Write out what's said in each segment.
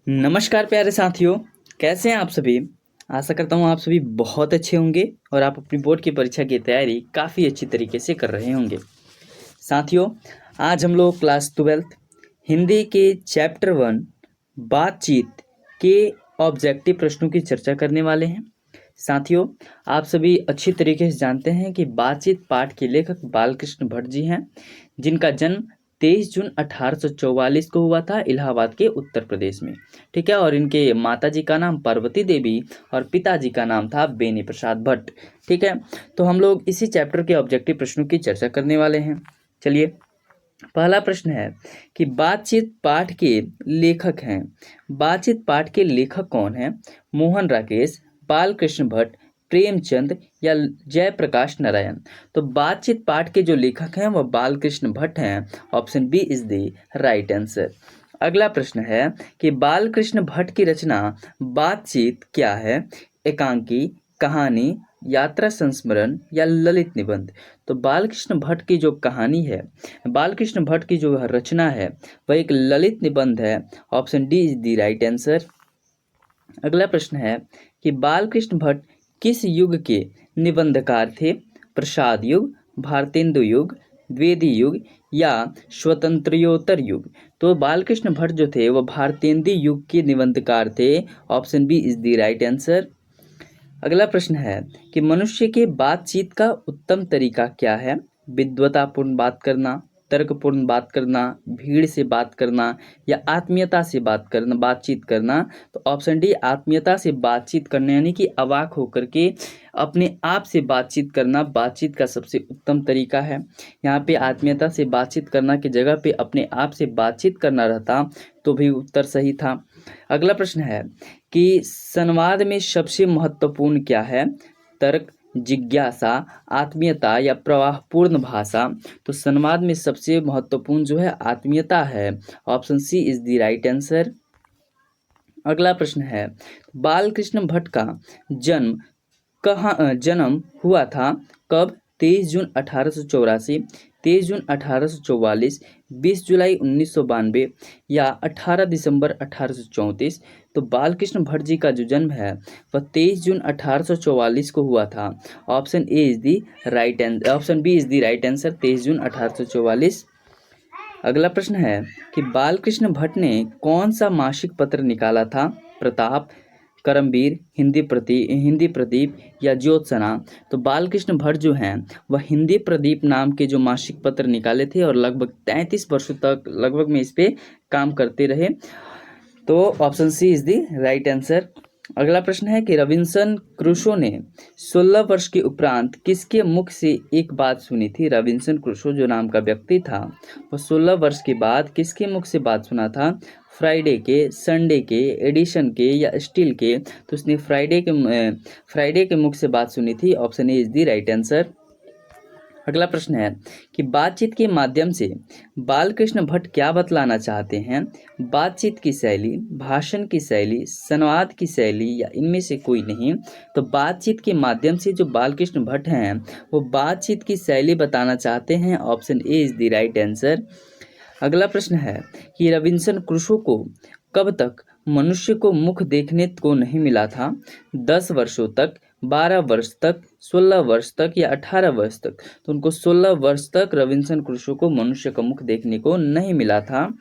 नमस्कार प्यारे साथियों, कैसे हैं आप सभी। आशा करता हूँ आप सभी बहुत अच्छे होंगे और आप अपनी बोर्ड की परीक्षा की तैयारी काफ़ी अच्छी तरीके से कर रहे होंगे। साथियों, आज हम लोग क्लास 12th हिंदी के चैप्टर 1 बातचीत के ऑब्जेक्टिव प्रश्नों की चर्चा करने वाले हैं। साथियों, आप सभी अच्छी तरीके से जानते हैं कि बातचीत पाठ के लेखक बालकृष्ण भट्ट जी हैं, जिनका जन्म 23 जून 1844 को हुआ था इलाहाबाद के उत्तर प्रदेश में। ठीक है, और इनके माताजी का नाम पार्वती देवी और पिताजी का नाम था बेनी प्रसाद भट्ट। ठीक है, तो हम लोग इसी चैप्टर के ऑब्जेक्टिव प्रश्नों की चर्चा करने वाले हैं। चलिए, पहला प्रश्न है कि बातचीत पाठ के लेखक हैं। बातचीत पाठ के लेखक कौन हैं? मोहन राकेश, बालकृष्ण भट्ट, प्रेमचंद या जयप्रकाश नारायण। तो बातचीत पाठ के जो लेखक हैं वह बालकृष्ण भट्ट हैं। Option B is the right answer. अगला प्रश्न है कि बालकृष्ण भट्ट की रचना बातचीत क्या है? एकांकी, कहानी, यात्रा संस्मरण या ललित निबंध। तो बालकृष्ण भट्ट की जो कहानी है, बालकृष्ण भट्ट की जो रचना है वह एक ललित निबंध है। Option D is the right answer. अगला प्रश्न है कि बालकृष्ण भट्ट किस युग के निबंधकार थे? प्रसाद युग, भारतेंदु युग, द्विवेदी युग या स्वतंत्रोत्तर युग। तो बालकृष्ण भट्ट जो थे वह भारतेंदु युग के निबंधकार थे। Option B is the right answer. अगला प्रश्न है कि मनुष्य के बातचीत का उत्तम तरीका क्या है? विद्वतापूर्ण बात करना, तर्कपूर्ण बात करना, भीड़ से बात करना या आत्मीयता से बातचीत करना। तो ऑप्शन डी आत्मीयता से बातचीत करना, यानी कि अवाक होकर के अपने आप से बातचीत करना बातचीत का सबसे उत्तम तरीका है। यहाँ पे आत्मीयता से बातचीत करना की जगह पे अपने आप से बातचीत करना रहता तो भी उत्तर सही था। अगला प्रश्न है कि संवाद में सबसे महत्वपूर्ण क्या है? तर्क, जिज्ञासा, आत्मीयता या प्रवाहपूर्ण भाषा। तो संवाद में सबसे महत्वपूर्ण जो है आत्मीयता है। Option C is the right answer. अगला प्रश्न है बालकृष्ण भट्ट का जन्म जन्म हुआ था कब? 23 जून 1884, 23 जून 1844, 20 जुलाई 1992 या 18 दिसंबर 1834। तो बालकृष्ण भट्ट जी का जो जन्म है वह 23 जून 1844 को हुआ था। Option A is the right answer, option B is the right answer, 23 जून 1844। अगला प्रश्न है कि बालकृष्ण भट्ट ने कौन सा मासिक पत्र निकाला था? प्रताप, करमवीर, हिंदी प्रदीप या ज्योत्सना। तो बालकृष्ण भट्ट जो हैं वह हिंदी प्रदीप नाम के जो मासिक पत्र निकाले थे और लगभग 33 वर्षों तक लगभग में इस पे काम करते रहे। तो option C is the right answer. अगला प्रश्न है कि रॉबिन्सन क्रूसो ने 16 वर्ष के उपरांत किसके मुख से एक बात सुनी थी? रॉबिन्सन क्रूसो जो नाम का व्यक्ति था वह 16 वर्ष के बाद किसके मुख से बात सुना था? फ्राइडे के, संडे के, एडिशन के या स्टील के। तो उसने फ्राइडे के मुख से बात सुनी थी। Option A is the right answer. अगला प्रश्न है कि बातचीत के माध्यम से बालकृष्ण भट्ट क्या बतलाना चाहते हैं? बातचीत की शैली, भाषण की शैली, संवाद की शैली या इनमें से कोई नहीं। तो बातचीत के माध्यम से जो बालकृष्ण भट्ट हैं वो बातचीत की शैली बताना चाहते हैं। Option A is the right answer. अगला प्रश्न है कि रॉबिन्सन क्रूसो को कब तक मनुष्य को मुख देखने को नहीं मिला था? 10 वर्षों तक, 12 वर्ष तक, 16 वर्ष तक या 18 वर्ष तक। तो उनको 16 वर्ष तक रॉबिन्सन क्रूसो को मनुष्य का मुख देखने को नहीं मिला था।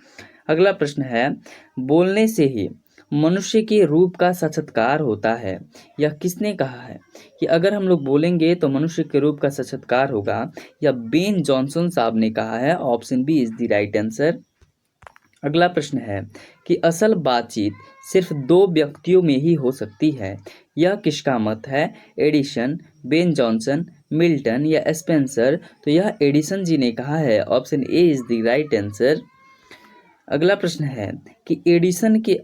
अगला प्रश्न है बोलने से ही मनुष्य के रूप का साक्षात्कार होता है, यह किसने कहा है? कि अगर हम लोग बोलेंगे तो मनुष्य के रूप का साक्षात्कार होगा, या बेन जॉनसन साहब ने कहा है। Option B is the right answer. अगला प्रश्न है कि असल बातचीत सिर्फ 2 व्यक्तियों में ही हो सकती है, यह किसका मत है? एडिसन, बेन जॉनसन, मिल्टन या स्पेंसर। तो यह एडिसन जी ने कहा है। Option A is the right answer. अगला प्रश्न है कि एडिसन के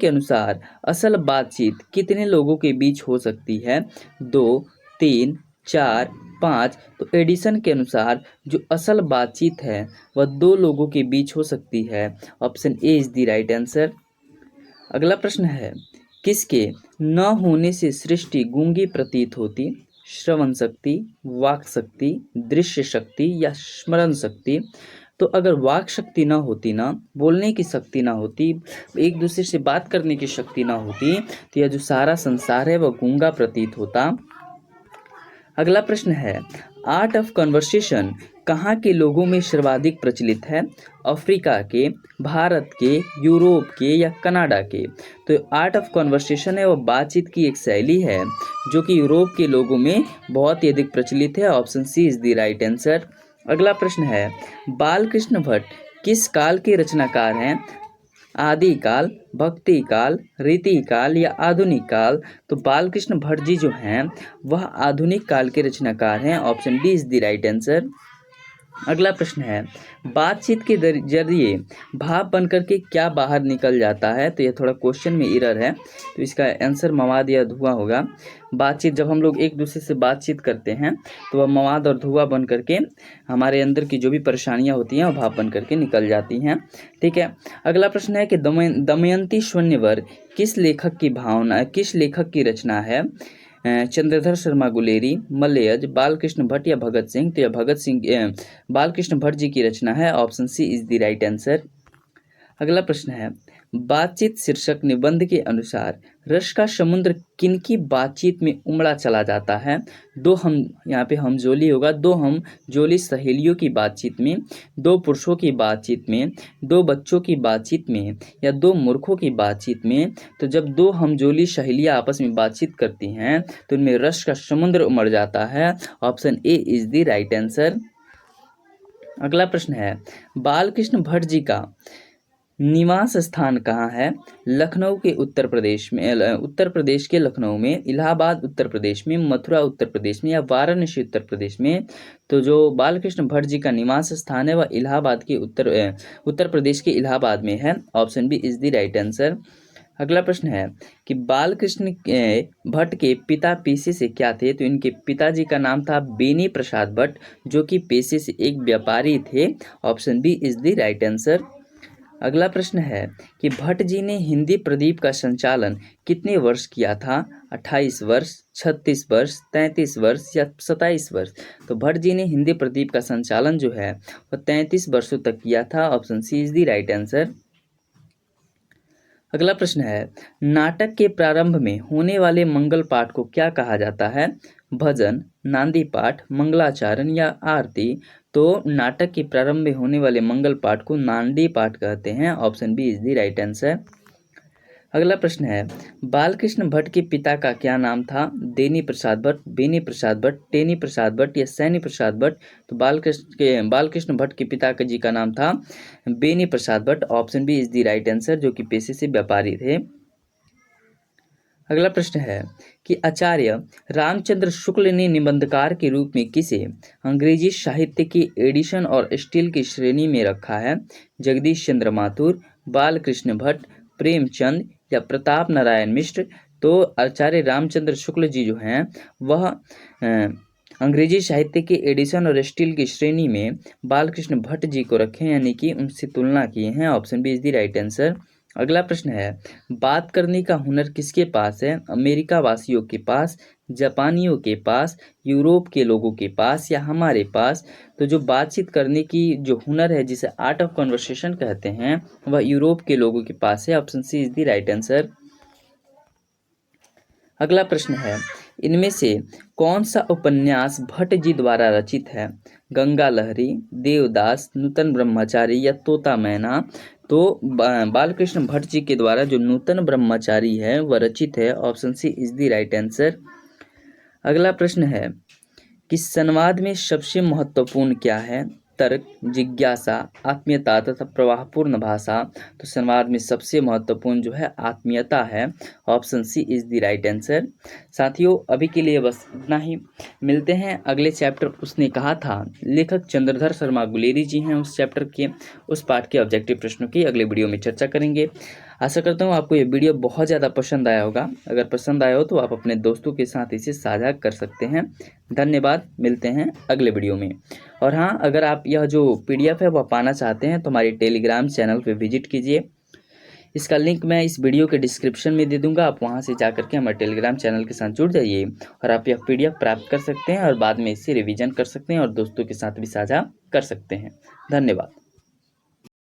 अनुसार असल बातचीत कितने लोगों के बीच हो सकती है? 2, 3, 4, 5। तो एडिसन के अनुसार जो असल बातचीत है वह 2 लोगों के बीच हो सकती है। Option A is the right answer. अगला प्रश्न है किसके न होने से सृष्टि गूंगी प्रतीत होती? श्रवण शक्ति, वाक शक्ति, दृश्य शक्ति या स्मरण शक्ति। तो अगर वाक शक्ति ना होती ना, बोलने की शक्ति ना होती, एक दूसरे से बात करने की शक्ति ना होती, तो यह जो सारा संसार है वह गूंगा प्रतीत होता। अगला प्रश्न है, आर्ट ऑफ कन्वर्सेशन कहाँ के लोगों में सर्वाधिक प्रचलित है? अफ्रीका के, भारत के, यूरोप के या कनाडा के? तो आर्ट ऑफ कन्वर्सेशन है वह बातचीत की एक शैली है जो कि यूरोप के लोगों में बहुत ही अधिक प्रचलित है। Option C is the right answer. अगला प्रश्न है, बालकृष्ण भट्ट किस काल के रचनाकार हैं? आदि काल, भक्ति काल, रीति काल या आधुनिक काल? तो बालकृष्ण भट्ट जी जो हैं वह आधुनिक काल के रचनाकार हैं। Option D is the right answer. अगला प्रश्न है, बातचीत के जरिए भाप बनकर के क्या बाहर निकल जाता है? तो यह थोड़ा क्वेश्चन में एरर है, तो इसका आंसर मवाद या धुआं होगा। बातचीत, जब हम लोग एक दूसरे से बातचीत करते हैं तो वह मवाद और धुआं बन करके हमारे अंदर की जो भी परेशानियां होती हैं वह भाप बन करके निकल जाती हैं। ठीक है। अगला प्रश्न है कि दमयंती स्वयंवर किस लेखक की रचना है? चंद्रधर शर्मा गुलेरी, मलयज, बालकृष्ण भट्ट या भगत सिंह? तो यह बालकृष्ण भट्ट जी की रचना है। Option C is the right answer. अगला प्रश्न है, बातचीत शीर्षक निबंध के अनुसार रस का समुद्र किनकी बातचीत में उमड़ा चला जाता है? यहाँ पे हमजोली होगा। दो हमजोली सहेलियों की बातचीत में, दो पुरुषों की बातचीत में, दो बच्चों की बातचीत में या दो मूर्खों की बातचीत में? तो जब दो हमजोली सहेलियां आपस में बातचीत करती हैं तो उनमें रस का समुद्र उमड़ जाता है। Option A is the right answer. अगला प्रश्न है, बालकृष्ण भट्ट जी का निवास स्थान कहाँ है? लखनऊ के उत्तर प्रदेश के लखनऊ में, इलाहाबाद उत्तर प्रदेश में, मथुरा उत्तर प्रदेश में या वाराणसी उत्तर प्रदेश में? तो जो बालकृष्ण भट्ट जी का निवास स्थान है वह इलाहाबाद के उत्तर प्रदेश के इलाहाबाद में है। Option B is the right answer. अगला प्रश्न है कि बालकृष्ण भट्ट के पिता पेशे से क्या थे? तो इनके पिताजी का नाम था बेनी प्रसाद भट्ट जो कि पेशे से एक व्यापारी थे। Option B is the right answer. अगला प्रश्न है कि भट्ट जी ने हिंदी प्रदीप का संचालन कितने वर्ष किया था? 28 वर्ष, 36 वर्ष, 33 वर्ष या 27 वर्ष? तो भट्ट जी ने हिंदी प्रदीप का संचालन जो है वह 33 वर्षों तक किया था। Option C is the right answer. अगला प्रश्न है, नाटक के प्रारंभ में होने वाले मंगल पाठ को क्या कहा जाता है? भजन, नांदी पाठ, मंगलाचरण या आरती? तो नाटक के प्रारंभ में होने वाले मंगल पाठ को नांदी पाठ कहते हैं। Option B is the right answer. अगला प्रश्न है, बालकृष्ण भट्ट के पिता का क्या नाम था? देनी प्रसाद भट्ट, बेनी प्रसाद भट्ट, टेनी प्रसाद भट्ट या सैनी प्रसाद भट्ट? तो बालकृष्ण भट्ट के पिता जी का नाम था Beni Prasad Bhatt. Option B is the right answer, जो कि पेशे से व्यापारी थे। अगला प्रश्न है कि आचार्य रामचंद्र शुक्ल ने निबंधकार के रूप में किसे अंग्रेजी साहित्य की एडिशन और स्टील की श्रेणी में रखा है? जगदीश चंद्र माथुर, बालकृष्ण भट्ट, प्रेमचंद या प्रताप नारायण मिश्र? तो आचार्य रामचंद्र शुक्ल जी जो हैं वह अंग्रेजी साहित्य के एडिशन और स्टील की श्रेणी में बालकृष्ण भट्ट जी को रखे, यानी कि उनसे तुलना किए हैं। Option B is the right answer. अगला प्रश्न है, बात करने का हुनर किसके पास है? अमेरिका वासियों के पास, जापानियों के पास, यूरोप के लोगों के पास या हमारे पास? तो जो बातचीत करने की जो हुनर है जिसे आर्ट ऑफ कन्वर्सेशन कहते हैं वह यूरोप के लोगों के पास है। Option C is the right answer. अगला प्रश्न है, इनमें से कौन सा उपन्यास भट्ट जी द्वारा रचित है? गंगा लहरी, देवदास, नूतन ब्रह्मचारी या तोता मैना? तो बालकृष्ण भट्ट जी के द्वारा जो नूतन ब्रह्मचारी है वह रचित है। Option C is the right answer. अगला प्रश्न है कि संवाद में सबसे महत्वपूर्ण क्या है? तर्क, जिज्ञासा, आत्मीयता तथा प्रवाहपूर्ण भाषा? तो संवाद में सबसे महत्वपूर्ण जो है आत्मीयता है। Option C is the right answer. साथियों, अभी के लिए बस इतना ही। मिलते हैं अगले चैप्टर उसने कहा था, लेखक चंद्रधर शर्मा गुलेरी जी हैं, उस चैप्टर के उस पाठ के ऑब्जेक्टिव प्रश्नों की अगले वीडियो में चर्चा करेंगे। आशा करता हूँ आपको ये वीडियो बहुत ज़्यादा पसंद आया होगा। अगर पसंद आया हो तो आप अपने दोस्तों के साथ इसे साझा कर सकते हैं। धन्यवाद। मिलते हैं अगले वीडियो में। और हाँ, अगर आप यह जो PDF है वह पाना चाहते हैं तो हमारे टेलीग्राम चैनल पे विजिट कीजिए। इसका लिंक मैं इस वीडियो के डिस्क्रिप्शन में दे दूंगा। आप वहां से जाकर के हमारे टेलीग्राम चैनल के साथ जुड़ जाइए और आप यह PDF प्राप्त कर सकते हैं और बाद में इसे रिवीजन कर सकते हैं और दोस्तों के साथ भी साझा कर सकते हैं। धन्यवाद।